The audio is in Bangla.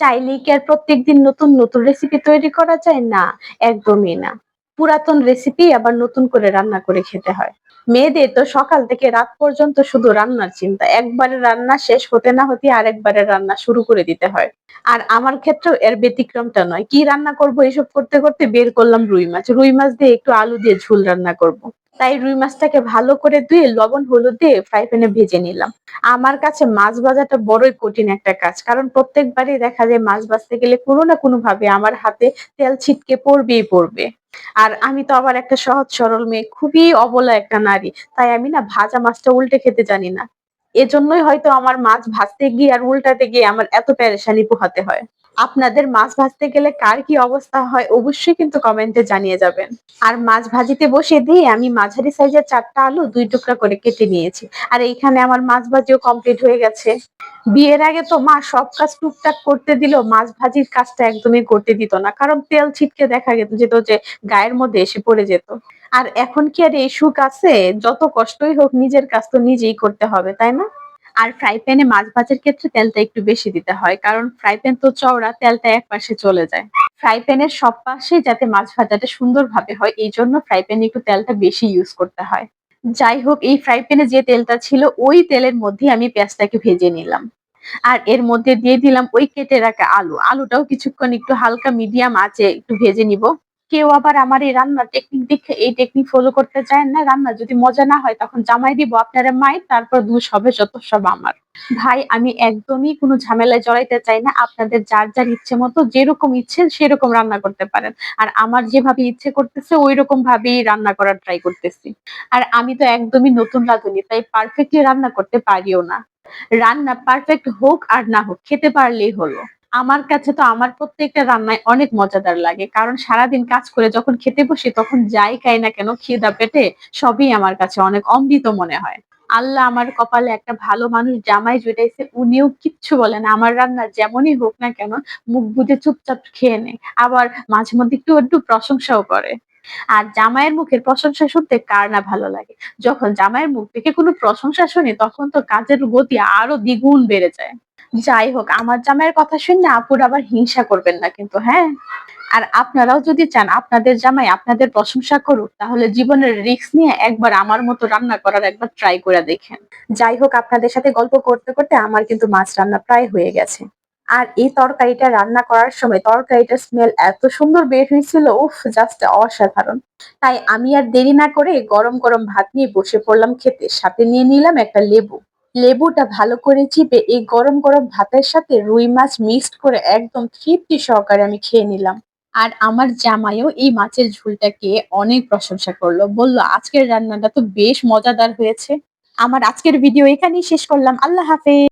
চাইলেই কি আর প্রত্যেকদিন নতুন, নতুন রেসিপি তৈরি করা যায়? না, একদমই না। পুরাতন রেসিপি আবার নতুন করে রান্না করে খেতে হয়। মেয়েদের তো সকাল থেকে রাত পর্যন্ত শুধু রান্নার চিন্তা। একবারে রান্না শেষ হতে না হতেই আরেকবারের রান্না শুরু করে দিতে হয়। আর আমার ক্ষেত্রেও এর ব্যতিক্রমটা নয়। কি রান্না করব এসব করতে, করতে বের করলাম রুই মাছ। রুই মাছ দিয়ে একটু আলু দিয়ে ঝোল রান্না করব। তাই রুই মাছটাকে ভালো করে ধুয়ে লবণ হলুদ দিয়ে ফ্রাই প্যানে ভেজে নিলাম। আমার কাছে মাছ ভাজাটা বড়ই কঠিন একটা কাজ। কারণ প্রত্যেকবারই দেখা যায় মাছ ভাজতে গেলে কোনো না কোনোভাবে আমার হাতে তেল ছিটকে পড়বেই পড়বে। আর আমি তো আবার একটা সহজ সরল মেয়ে, খুবই অবলা একটা নারী। তাই আমি না ভাজা মাছটা উল্টে খেতে জানি না। এজন্যই হয়তো আমার মাছ ভাজতে গিয়ে আর উল্টাতে গিয়ে আমার এত পেরেশানি পোহাতে হয়। আপনাদের মাছ ভাজতে গেলে কার কি অবস্থা হয় অবশ্যই কিন্তু কমেন্টে জানিয়ে যাবেন। আর মাছ ভাজিতে বসিয়ে দিয়ে আমি মাঝারি সাইজের ৪ টা আলু ২ টুকরা করে কেটে নিয়েছি। আর এইখানে আমার মাছ ভাজিও কমপ্লিট হয়ে গেছে। বিয়ের আগে তো মা সব কাজ টুকটাক করতে দিলেও মাছ ভাজির কাজটা একদমই করতে দিত না। কারণ তেল ছিটকে দেখা যেত যে গায়ের মধ্যে এসে পড়ে যেত। আর এখন কি আর এই সুখ আছে? যত কষ্টই হোক নিজের কাজ তো নিজেই করতে হবে, তাই না? আর ফ্রাই প্যানে মাছ ভাজার ক্ষেত্রে তেলটা একটু বেশি দিতে হয়। কারণ ফ্রাই প্যান তো চওড়া, তেলটা একপাশে চলে যায়। ফ্রাই প্যানের সব পাশে যাতে মাছ ভাজাটা সুন্দরভাবে হয় এইজন্য ফ্রাই প্যানে একটু তেলটা বেশি ইউজ করতে হয়। যাই হোক এই ফ্রাই প্যানে যে তেলটা ছিল ওই তেলের মধ্যেই আমি পেঁয়াজটাকে ভেজে নিলাম। আর এর মধ্যে দিয়ে দিলাম ওই কেটে রাখা আলু। আলুটাও কিছুক্ষণ একটু হালকা মিডিয়াম আঁচে একটু ভেজে নিব। কেউ আবার আমার এই রান্নার টেকনিক দেখে এই টেকনিক ফলো করতে চায় না। রান্না যদি মজা না হয় তখন জামাই দিব আপনারা মাইর, তারপর দোষ হবে যত সব আমার। ভাই আমি একদমই কোনো ঝামেলায় জড়াইতে চাই না। আপনাদের যার, যার ইচ্ছে মতো যেরকম ইচ্ছে সেরকম রান্না করতে পারেন। আর আমার যেভাবে ইচ্ছে করতেছে ঐরকম ভাবেই রান্না করার ট্রাই করতেছি। আর আমি তো একদমই নতুন রাঁধুনি তাই পারফেক্টলি রান্না করতে পারিও না। রান্না পারফেক্ট হোক আর না হোক খেতে পারলেই হলো। আমার কাছে তো আমার প্রত্যেকটা রান্নাই অনেক মজাদার লাগে। কারণ সারাদিন কাজ করে যখন খেতে বসি তখন যাই খাই না কেন খিদা পেটে সবই আমার কাছে অনেক অমৃত মনে হয়। আল্লাহ আমার কপালে একটা ভালো মানুষ জামাই জুটাইছে, উনিও কিচ্ছু বলে না। আমার রান্না যেমনই হোক না কেন মুখ বুজে চুপচাপ খেয়ে নেয়। আবার মাঝে মধ্যে একটু, একটু প্রশংসাও করে। আর জামাইয়ের মুখের প্রশংসা শুনতে কার না ভালো লাগে। যখন জামাইয়ের মুখ থেকে কোনো প্রশংসা শুনি তখন তো কাজের গতি আরো দ্বিগুণ বেড়ে যায়। যাই হোক আমার জামাইয়ের কথা শুনে আপুরা আবার হিংসা করবেন না কিন্তু, হ্যাঁ? আর আপনারাও যদি চান আপনাদের জামাই আপনাদের প্রশংসা করুক তাহলে জীবনের রিস্ক নিয়ে একবার আমার মতো রান্না করার একবার ট্রাই করে দেখেন। যাই হোক আপনাদের সাথে গল্প করতে, করতে আমার কিন্তু মাছ রান্না প্রায় হয়ে গেছে। আর এই তরকারিটা রান্না করার সময় তরকারিটার স্মেল এত সুন্দর বের হয়েছিল, উফ! জাস্ট অসাধারণ। তাই আমি আর দেরি না করে গরম, গরম ভাত নিয়ে বসে পড়লাম খেতে। সাথে নিয়ে নিলাম একটা লেবু। লেবুটা ভালো করে চিপে এই গরম, গরম ভাতের সাথে রুই মাছ মিক্সড করে একদম তৃপ্তি সহকারে আমি খেয়ে নিলাম। আর আমার জামাইও এই মাছের ঝোলটাকে অনেক প্রশংসা করলো। বলল, "আজকের রান্নাটা তো বেশ মজাদার হয়েছে।" আমার আজকের ভিডিও এখানেই শেষ করলাম। আল্লাহ হাফেজ।